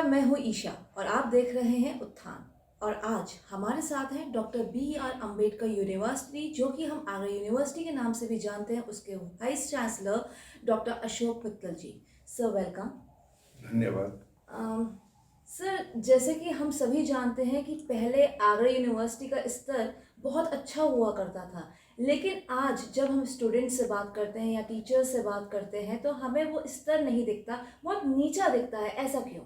नमस्कार, मैं हूँ ईशा और आप देख रहे हैं उत्थान। और आज हमारे साथ हैं doctor B R Ambedkar university, जो कि हम आगरा यूनिवर्सिटी के नाम से भी जानते हैं, उसके vice chancellor doctor Ashok Mittal ji. Sir welcome. धन्यवाद। सर, जैसे कि हम सभी जानते हैं कि पहले आगरा यूनिवर्सिटी का स्तर बहुत अच्छा हुआ करता था, लेकिन आज जब हम स्टूडेंट से बात करते हैं या टीचर से बात करते हैं तो हमें वो स्तर नहीं दिखता, बहुत नीचा दिखता है। ऐसा क्यों?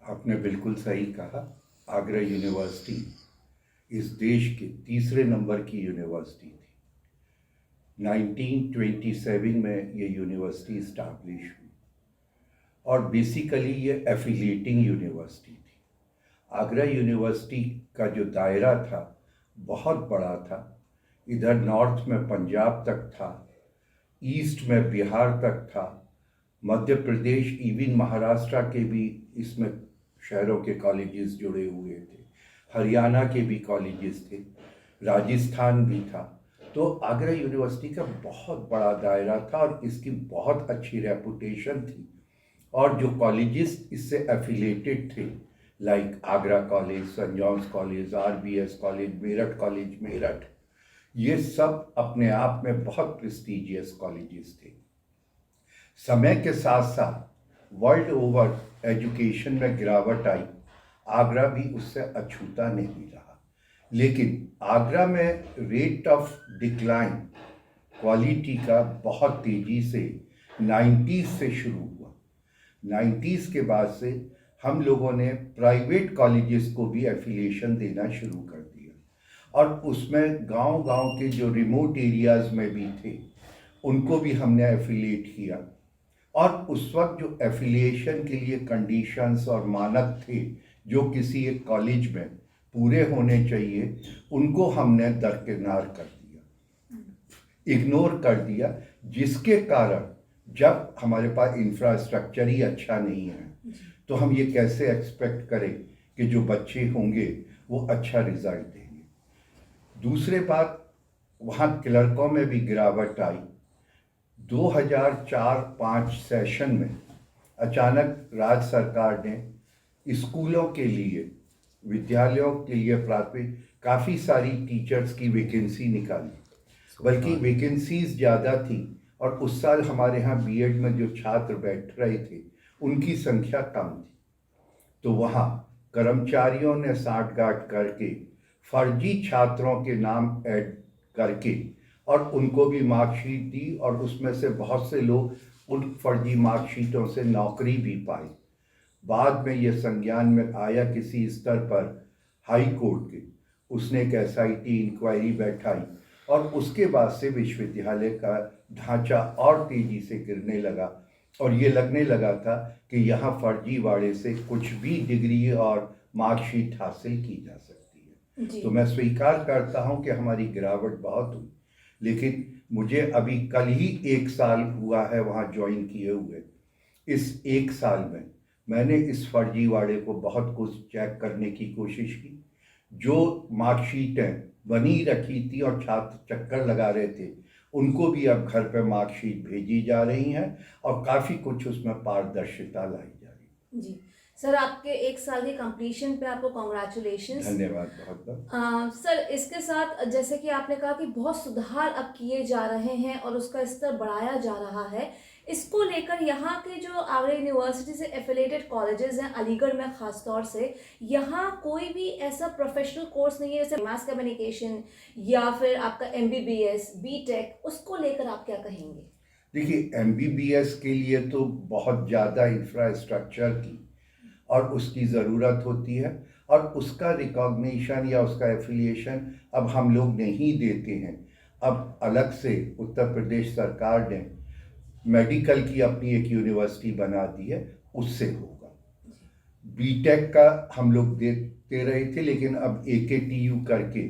आपने बिल्कुल सही कहा। आगरा यूनिवर्सिटी इस देश के तीसरे नंबर की यूनिवर्सिटी थी। 1927 में ये यूनिवर्सिटी इस्टाब्लिश हुई और बेसिकली ये एफिलिएटिंग यूनिवर्सिटी थी। आगरा यूनिवर्सिटी का जो दायरा था बहुत बड़ा था। इधर नॉर्थ में पंजाब तक था, ईस्ट में बिहार तक था, मध्य प्रदेश, इवन महाराष्ट्र के भी इसमें शहरों के कॉलेजेस जुड़े हुए थे, हरियाणा के भी कॉलेजेस थे, राजस्थान भी था। तो आगरा यूनिवर्सिटी का बहुत बड़ा दायरा था और इसकी बहुत अच्छी रेपुटेशन थी। और जो कॉलेजेस इससे एफिलेटेड थे, like Agra college, saint John's college, RBS college, Meerut college Meerut, ये सब अपने आप में बहुत प्रेस्टिजियस कॉलेजेस थे। समय के साथ साथ वर्ल्ड ओवर एजुकेशन में गिरावट आई। आगरा भी उससे अछूता नहीं रहा, लेकिन आगरा में रेट ऑफ डिक्लाइन क्वालिटी का बहुत तेजी से 90s से शुरू हुआ। 90s के बाद से हम लोगों ने प्राइवेट कॉलेजेस को भी एफिलिएशन देना शुरू कर दिया और उसमें गांव-गांव के जो रिमोट एरियाज में भी थे उनको भी हमने एफिलिएट किया। और उस वक्त जो एफिलिएशन के लिए कंडीशंस और मानक थे जो किसी एक कॉलेज में पूरे होने चाहिए, उनको हमने दरकिनार कर दिया, इग्नोर कर दिया, जिसके कारण जब हमारे पास इंफ्रास्ट्रक्चर ही अच्छा नहीं है तो हम ये कैसे एक्सपेक्ट करें कि जो बच्चे होंगे वो अच्छा रिजल्ट देंगे। दूसरे बात, वहाँ क्लर्कों में भी गिरावट आई। 2004-05 सेशन में अचानक राज्य सरकार ने स्कूलों के लिए, विद्यालयों के लिए प्राथमिक काफ़ी सारी टीचर्स की वैकेंसी निकाली, बल्कि वैकेंसीज ज़्यादा थी। और उस साल हमारे यहाँ बीएड में जो छात्र बैठ रहे थे उनकी संख्या कम थी। तो वहाँ कर्मचारियों ने साठगांठ करके फर्जी छात्रों के नाम ऐड करके और उनको भी मार्कशीट दी और उसमें से बहुत से लोग उन फर्जी मार्कशीटों से नौकरी भी पाई। बाद में ये संज्ञान में आया किसी स्तर पर हाई कोर्ट के, उसने एक SIT इंक्वायरी बैठाई और उसके बाद से विश्वविद्यालय का ढांचा और तेजी से गिरने लगा और ये लगने लगा था कि यहाँ फर्जीवाड़े से कुछ भी डिग्री और मार्कशीट हासिल की जा सकती है। तो मैं स्वीकार करता हूँ कि हमारी गिरावट बहुत हुई, लेकिन मुझे अभी कल ही 1 साल हुआ है वहाँ ज्वाइन किए हुए। इस 1 साल में मैंने इस फर्जीवाड़े को बहुत कुछ चेक करने की कोशिश की। जो मार्कशीटें बनी रखी थी और छात्र चक्कर लगा रहे थे, उनको भी अब घर पे मार्कशीट भेजी जा रही हैं और काफ़ी कुछ उसमें पारदर्शिता लाई जा रही है। जी सर, आपके 1 साल की कंप्लीशन पे आपको कॉन्ग्रेचुलेशंस। धन्यवाद बहुत बहुत। सर, इसके साथ जैसे कि आपने कहा कि बहुत सुधार अब किए जा रहे हैं और उसका स्तर बढ़ाया जा रहा है, इसको लेकर यहाँ के जो आगरा यूनिवर्सिटी से एफिलेटेड कॉलेजेस हैं, अलीगढ़ में ख़ास तौर से, यहाँ कोई भी ऐसा प्रोफेशनल कोर्स नहीं है जैसे मास कम्युनिकेशन या फिर आपका MBBS, BTech, उसको लेकर आप क्या कहेंगे? देखिए, MBBS के लिए तो बहुत ज़्यादा इंफ्रास्ट्रक्चर की और उसकी ज़रूरत होती है और उसका रिकॉग्निशन या उसका एफिलिएशन अब हम लोग नहीं देते हैं। अब अलग से उत्तर प्रदेश सरकार ने मेडिकल की अपनी एक यूनिवर्सिटी बना दी है, उससे होगा। BTech का हम लोग देते रहे थे, लेकिन अब AKTU करके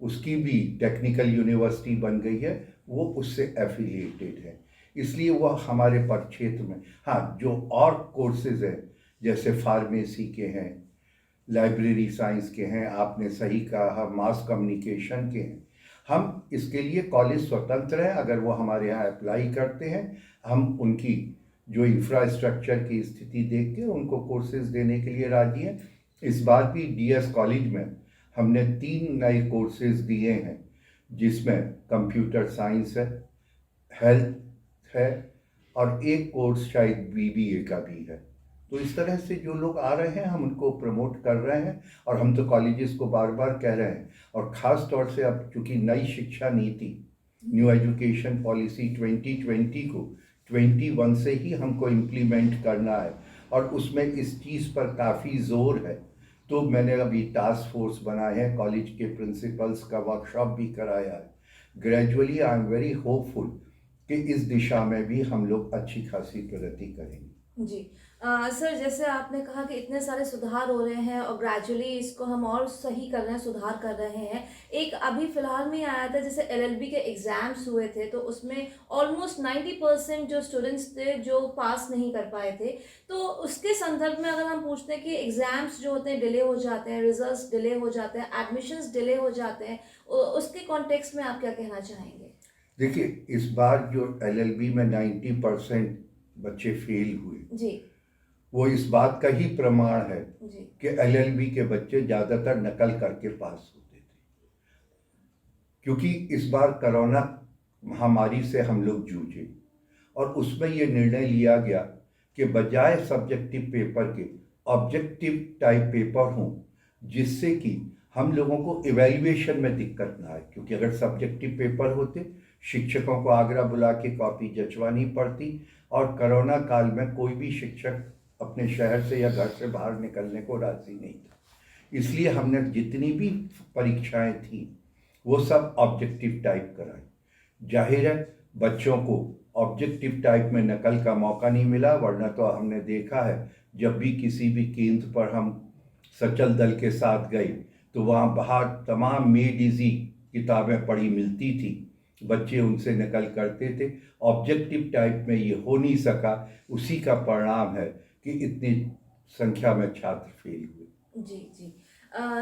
उसकी भी टेक्निकल यूनिवर्सिटी बन गई है, वो उससे एफिलिएटेड है, इसलिए वह हमारे परिक्षेत्र में, हाँ, जो और कोर्सेज हैं जैसे फार्मेसी के हैं, लाइब्रेरी साइंस के हैं, आपने सही कहा, मास कम्युनिकेशन के हैं, हम इसके लिए कॉलेज स्वतंत्र हैं। अगर वो हमारे यहाँ अप्लाई करते हैं, हम उनकी जो इंफ्रास्ट्रक्चर की स्थिति देख के उनको कोर्सेज देने के लिए राजी हैं। इस बार भी डीएस कॉलेज में हमने 3 नए कोर्सेज दिए हैं, जिसमें कंप्यूटर साइंस है, हेल्थ है और एक कोर्स शायद बीबीए का भी है। तो इस तरह से जो लोग आ रहे हैं हम उनको प्रमोट कर रहे हैं, और हम तो कॉलेजेस को बार बार कह रहे हैं, और ख़ास तौर से अब चूँकि नई शिक्षा नीति, न्यू एजुकेशन पॉलिसी 2020 को 21 से ही हमको इम्प्लीमेंट करना है, और उसमें इस चीज़ पर काफ़ी ज़ोर है। तो मैंने अभी टास्क फोर्स बनाए हैं, कॉलेज के प्रिंसिपल्स का वर्कशॉप भी कराया है। Gradually I am very hopeful कि इस दिशा में भी हम लोग अच्छी खासी प्रगति करेंगे। जी। सर, जैसे आपने कहा कि इतने सारे सुधार हो रहे हैं और ग्रेजुअली इसको हम और सही कर रहे हैं, सुधार कर रहे हैं। एक अभी फ़िलहाल में ही आया था, जैसे एलएलबी के एग्ज़ाम्स हुए थे, तो उसमें ऑलमोस्ट 90% जो स्टूडेंट्स थे जो पास नहीं कर पाए थे। तो उसके संदर्भ में अगर हम पूछते हैं कि एग्ज़ाम्स जो होते हैं डिले हो जाते हैं, रिज़ल्ट्स डिले हो जाते हैं, एडमिशन्स डिले हो जाते हैं, उसके कॉन्टेक्स्ट में आप क्या कहना चाहेंगे? देखिए, इस बार जो एलएलबी में 90% बच्चे फेल हुए, जी। वो इस बात का ही प्रमाण है जी। कि एलएलबी के बच्चे ज़्यादातर नकल करके पास होते थे। क्योंकि इस बार कोरोना महामारी से हम लोग जूझे, और उसमें ये निर्णय लिया गया कि बजाय सब्जेक्टिव पेपर के ऑब्जेक्टिव टाइप पेपर हों, जिससे कि हम लोगों को इवैल्यूएशन में दिक्कत ना आए। क्योंकि अगर सब्जेक्टिव पेपर होते, शिक्षकों को आगरा बुला के कॉपी जचवानी पड़ती, और कोरोना काल में कोई भी शिक्षक अपने शहर से या घर से बाहर निकलने को राजी नहीं था। इसलिए हमने जितनी भी परीक्षाएं थी वो सब ऑब्जेक्टिव टाइप कराई। जाहिर है बच्चों को ऑब्जेक्टिव टाइप में नकल का मौका नहीं मिला, वरना तो हमने देखा है जब भी किसी भी केंद्र पर हम सचल दल के साथ गए तो वहाँ बाहर तमाम मेड इजी किताबें पढ़ी मिलती थी, बच्चे उनसे नकल करते थे। ऑब्जेक्टिव टाइप में ये हो नहीं सका, उसी का परिणाम है कि इतनी संख्या में छात्र फेल हुए। जी, जी।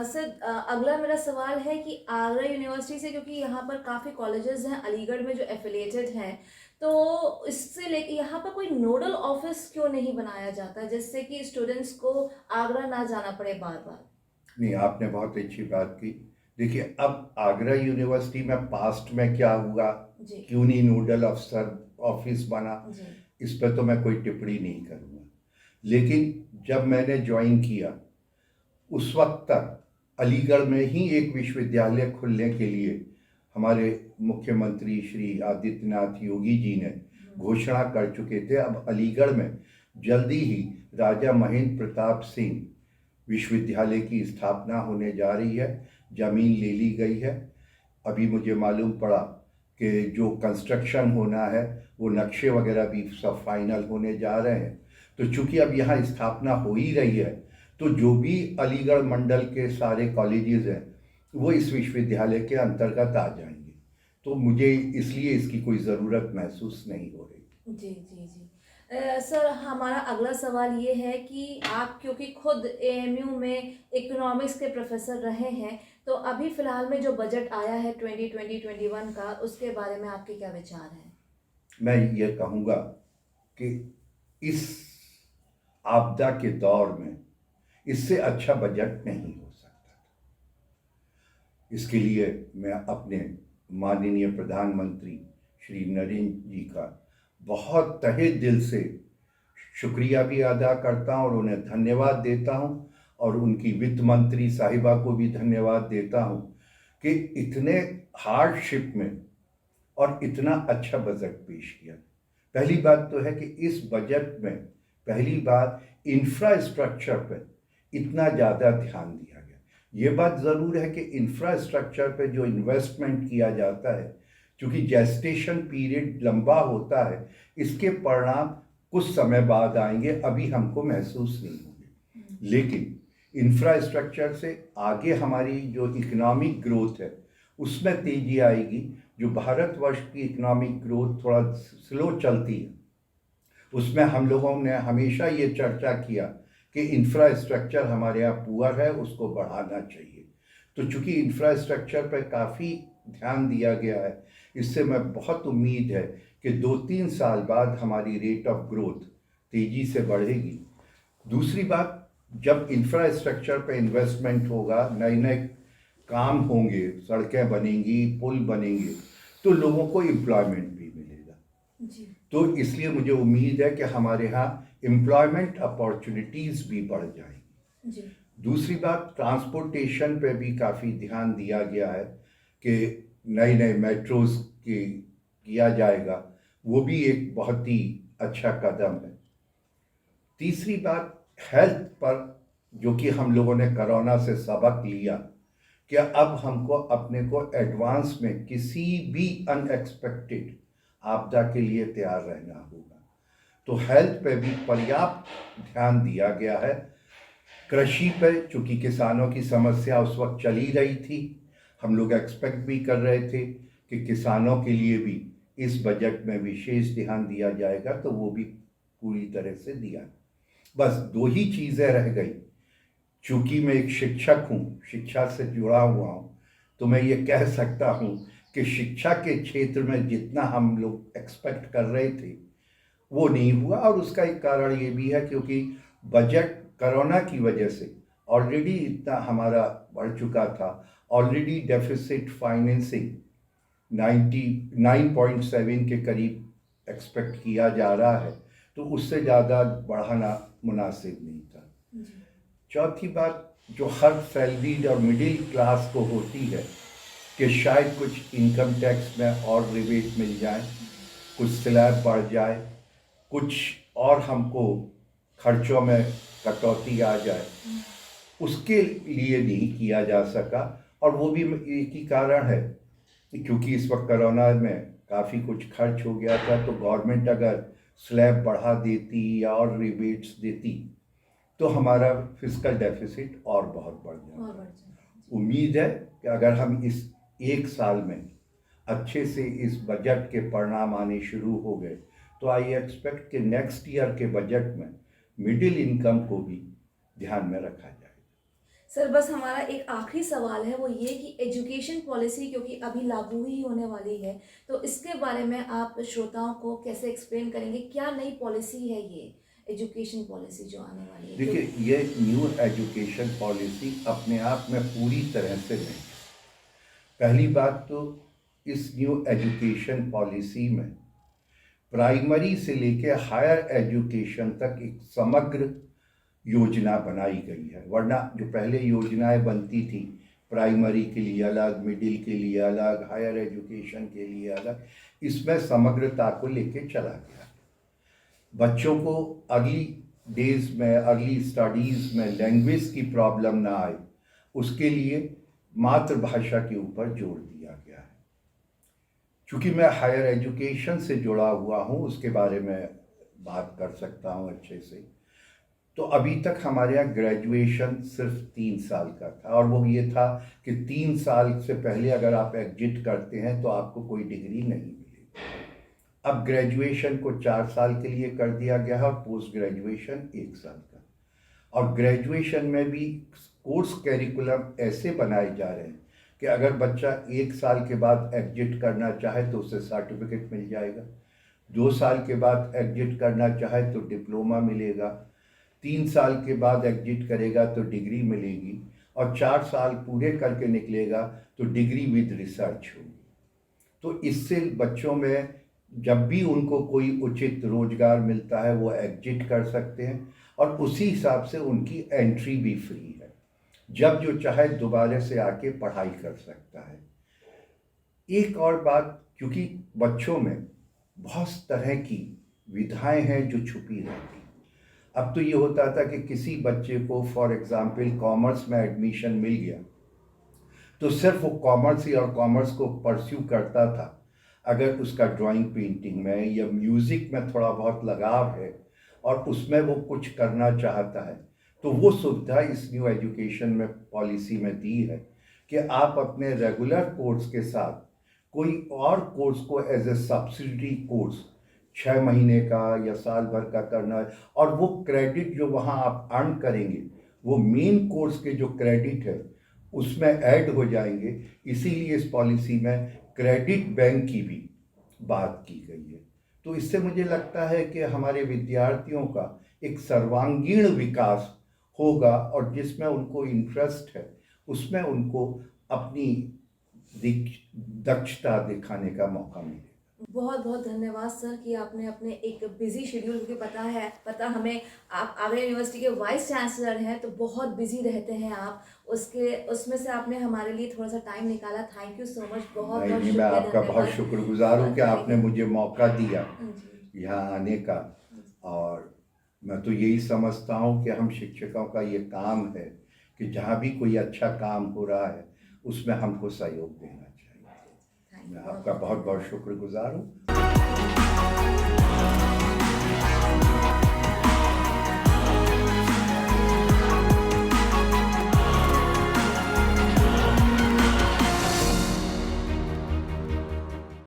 सर, अगला मेरा सवाल है कि आगरा यूनिवर्सिटी से, क्योंकि यहाँ पर काफ़ी कॉलेजेस हैं अलीगढ़ में जो एफिलिएटेड हैं, तो इससे लेके यहाँ पर कोई नोडल ऑफिस क्यों नहीं बनाया जाता, जिससे कि स्टूडेंट्स को आगरा ना जाना पड़े बार-बार? नहीं, आपने बहुत अच्छी बात की। देखिए, अब आगरा यूनिवर्सिटी में पास्ट में क्या हुआ, जी। क्यों नहीं नोडल अफसर ऑफिस बना, जी। इस पर तो मैं कोई टिप्पणी नहीं करूँगा। लेकिन जब मैंने ज्वाइन किया उस वक्त तक अलीगढ़ में ही एक विश्वविद्यालय खुलने के लिए हमारे मुख्यमंत्री श्री आदित्यनाथ योगी जी ने घोषणा कर चुके थे। अब अलीगढ़ में जल्दी ही राजा महेंद्र प्रताप सिंह विश्वविद्यालय की स्थापना होने जा रही है, ज़मीन ले ली गई है। अभी मुझे मालूम पड़ा कि जो कंस्ट्रक्शन होना है वो नक्शे वगैरह भी सब फाइनल होने जा रहे हैं। तो चूंकि अब यहाँ स्थापना हो ही रही है, तो जो भी अलीगढ़ मंडल के सारे कॉलेजेस हैं वो इस विश्वविद्यालय के अंतर्गत आ जाएंगे। तो मुझे इसलिए इसकी कोई ज़रूरत महसूस नहीं हो रही। जी, जी, जी। सर, हमारा अगला सवाल ये है कि आप क्योंकि खुद एएमयू में इकोनॉमिक्स के प्रोफेसर रहे हैं, तो अभी फ़िलहाल में जो बजट आया है 2020-21 का, उसके बारे में आपके क्या विचार हैं? मैं ये कहूँगा कि इस आपदा के दौर में इससे अच्छा बजट नहीं हो सकता। इसके लिए मैं अपने माननीय प्रधानमंत्री श्री नरेंद्र जी का बहुत तहे दिल से शुक्रिया भी अदा करता हूँ और उन्हें धन्यवाद देता हूँ, और उनकी वित्त मंत्री साहिबा को भी धन्यवाद देता हूँ कि इतने हार्डशिप में और इतना अच्छा बजट पेश किया। पहली बात तो है कि इस बजट में पहली बार इंफ्रास्ट्रक्चर पर इतना ज़्यादा ध्यान दिया गया। ये बात ज़रूर है कि इंफ्रास्ट्रक्चर पे जो इन्वेस्टमेंट किया जाता है, क्योंकि जेस्टेशन पीरियड लंबा होता है, इसके परिणाम कुछ समय बाद आएंगे, अभी हमको महसूस नहीं होंगे। लेकिन इंफ्रास्ट्रक्चर से आगे हमारी जो इकोनॉमिक ग्रोथ है उसमें तेज़ी आएगी। जो भारतवर्ष की इकोनॉमिक ग्रोथ थोड़ा स्लो चलती है, उसमें हम लोगों ने हमेशा ये चर्चा किया कि इंफ्रास्ट्रक्चर हमारे यहाँ पुअर है, उसको बढ़ाना चाहिए। तो चूँकि इंफ्रास्ट्रक्चर पर काफ़ी ध्यान दिया गया है, इससे मैं बहुत उम्मीद है कि 2-3 साल बाद हमारी रेट ऑफ ग्रोथ तेजी से बढ़ेगी। दूसरी बात, जब इंफ्रास्ट्रक्चर पे इन्वेस्टमेंट होगा, नए नए काम होंगे, सड़कें बनेंगी, पुल बनेंगे, तो लोगों को एम्प्लॉयमेंट भी मिलेगा। जी तो इसलिए मुझे उम्मीद है कि हमारे यहाँ एम्प्लॉयमेंट अपॉर्चुनिटीज़ भी बढ़ जाएंगी। जी दूसरी बात, ट्रांसपोर्टेशन पे भी काफ़ी ध्यान दिया गया है कि नए नए मेट्रोज की किया जाएगा, वो भी एक बहुत ही अच्छा कदम है। तीसरी बात, हेल्थ पर, जो कि हम लोगों ने कोरोना से सबक लिया कि अब हमको अपने को एडवांस में किसी भी अनएक्सपेक्टेड आपदा के लिए तैयार रहना होगा। तो हेल्थ पे भी पर्याप्त ध्यान दिया गया है। कृषि पर, चूंकि किसानों की समस्या उस वक्त चली रही थी, हम लोग एक्सपेक्ट भी कर रहे थे कि किसानों के लिए भी इस बजट में विशेष ध्यान दिया जाएगा, तो वो भी पूरी तरह से दिया। बस दो ही चीज़ें रह गई। चूंकि मैं एक शिक्षक हूँ, शिक्षा से जुड़ा हुआ हूँ, तो मैं ये कह सकता हूँ कि शिक्षा के क्षेत्र में जितना हम लोग एक्सपेक्ट कर रहे थे वो नहीं हुआ। और उसका एक कारण ये भी है क्योंकि बजट कोरोना की वजह से ऑलरेडी इतना हमारा बढ़ चुका था। ऑलरेडी डेफिसिट फाइनेंसिंग 99.7 के करीब एक्सपेक्ट किया जा रहा है, तो उससे ज़्यादा बढ़ाना मुनासिब नहीं था। जी चौथी बात, जो हर सैलरीड और मिडिल क्लास को होती है कि शायद कुछ इनकम टैक्स में और रिबेट मिल जाए, कुछ स्लैब बढ़ जाए, कुछ और हमको खर्चों में कटौती आ जाए, उसके लिए नहीं किया जा सका। और वो भी एक ही कारण है कि क्योंकि इस वक्त कोरोना में काफ़ी कुछ खर्च हो गया था, तो गवर्नमेंट अगर स्लैब बढ़ा देती या और रिबेट्स देती तो हमारा फिस्कल डेफिसिट और बहुत बढ़ और जाता। बढ़ जाए। उम्मीद है कि अगर हम इस एक साल में अच्छे से इस बजट के परिणाम आने शुरू हो गए, तो आई एक्सपेक्ट कि नेक्स्ट ईयर के बजट में मिडिल इनकम को भी ध्यान में रखा जाए। सर बस हमारा एक आखिरी सवाल है, वो ये कि एजुकेशन पॉलिसी क्योंकि अभी लागू ही होने वाली है, तो इसके बारे में आप श्रोताओं को कैसे एक्सप्लेन करेंगे, क्या नई पॉलिसी है ये एजुकेशन पॉलिसी जो आने वाली है? देखिए, ये न्यू एजुकेशन पॉलिसी अपने आप में पूरी तरह से नहीं। पहली बात तो इस न्यू एजुकेशन पॉलिसी में प्राइमरी से लेकर हायर एजुकेशन तक एक समग्र योजना बनाई गई है। वरना जो पहले योजनाएं बनती थी, प्राइमरी के लिए अलग, मिडिल के लिए अलग, हायर एजुकेशन के लिए अलग, इसमें समग्रता को लेके चला गया। बच्चों को अर्ली डेज में, अर्ली स्टडीज़ में लैंग्वेज की प्रॉब्लम ना आए, उसके लिए मातृभाषा के ऊपर जोर दिया गया है। चूँकि मैं हायर एजुकेशन से जुड़ा हुआ हूँ, उसके बारे में बात कर सकता हूँ अच्छे से। तो अभी तक हमारे यहाँ ग्रेजुएशन सिर्फ 3 साल का था, और वो ये था कि 3 साल से पहले अगर आप एग्जिट करते हैं तो आपको कोई डिग्री नहीं मिलेगी। अब ग्रेजुएशन को 4 साल के लिए कर दिया गया है और पोस्ट ग्रेजुएशन 1 साल का। और ग्रेजुएशन में भी कोर्स कैरिकुलम ऐसे बनाए जा रहे हैं कि अगर बच्चा 1 साल के बाद एग्जिट करना चाहे तो उसे सर्टिफिकेट मिल जाएगा, 2 साल के बाद एग्जिट करना चाहे तो डिप्लोमा मिलेगा, 3 साल के बाद एग्जिट करेगा तो डिग्री मिलेगी, और 4 साल पूरे करके निकलेगा तो डिग्री विद रिसर्च होगी। तो इससे बच्चों में जब भी उनको कोई उचित रोजगार मिलता है वो एग्जिट कर सकते हैं, और उसी हिसाब से उनकी एंट्री भी फ्री है। जब जो चाहे दोबारा से आके पढ़ाई कर सकता है। एक और बात, क्योंकि बच्चों में बहुत तरह की विधाएं हैं जो छुपी रहती। अब तो ये होता था कि किसी बच्चे को फॉर एग्जाम्पल कॉमर्स में एडमिशन मिल गया तो सिर्फ वो कॉमर्स ही और कॉमर्स को परस्यू करता था। अगर उसका ड्राइंग पेंटिंग में या म्यूज़िक में थोड़ा बहुत लगाव है और उसमें वो कुछ करना चाहता है, तो वो सुविधा इस न्यू एजुकेशन में पॉलिसी में दी है कि आप अपने रेगुलर कोर्स के साथ कोई और कोर्स को एज ए सब्सिडरी कोर्स 6 महीने का या साल भर का करना है, और वो क्रेडिट जो वहाँ आप अर्न करेंगे वो मेन कोर्स के जो क्रेडिट है उसमें ऐड हो जाएंगे। इसीलिए इस पॉलिसी में क्रेडिट बैंक की भी बात की गई है। तो इससे मुझे लगता है कि हमारे विद्यार्थियों का एक सर्वांगीण विकास होगा और जिसमें उनको इंटरेस्ट है उसमें उनको अपनी दक्षता दिखाने का मौका मिलेगा। बहुत बहुत धन्यवाद सर कि आपने अपने एक बिजी शेड्यूल, क्योंकि पता हमें आप आगरा यूनिवर्सिटी के वाइस चांसलर हैं तो बहुत बिजी रहते हैं आप, उसमें से आपने हमारे लिए थोड़ा सा टाइम निकाला। थैंक यू सो मच, बहुत बहुत नहीं, मैं शुक्रिया, आपका बहुत धन्यवाद। शुक्रगुजार हूँ कि आपने मुझे मौका दिया जी। यहाँ आने का। और मैं तो यही समझता हूँ कि हम शिक्षकों का ये काम है कि जहाँ भी कोई अच्छा काम हो रहा है उसमें हमको सहयोग देना चाहिए। मैं आपका बहुत बहुत शुक्रगुजार हूँ।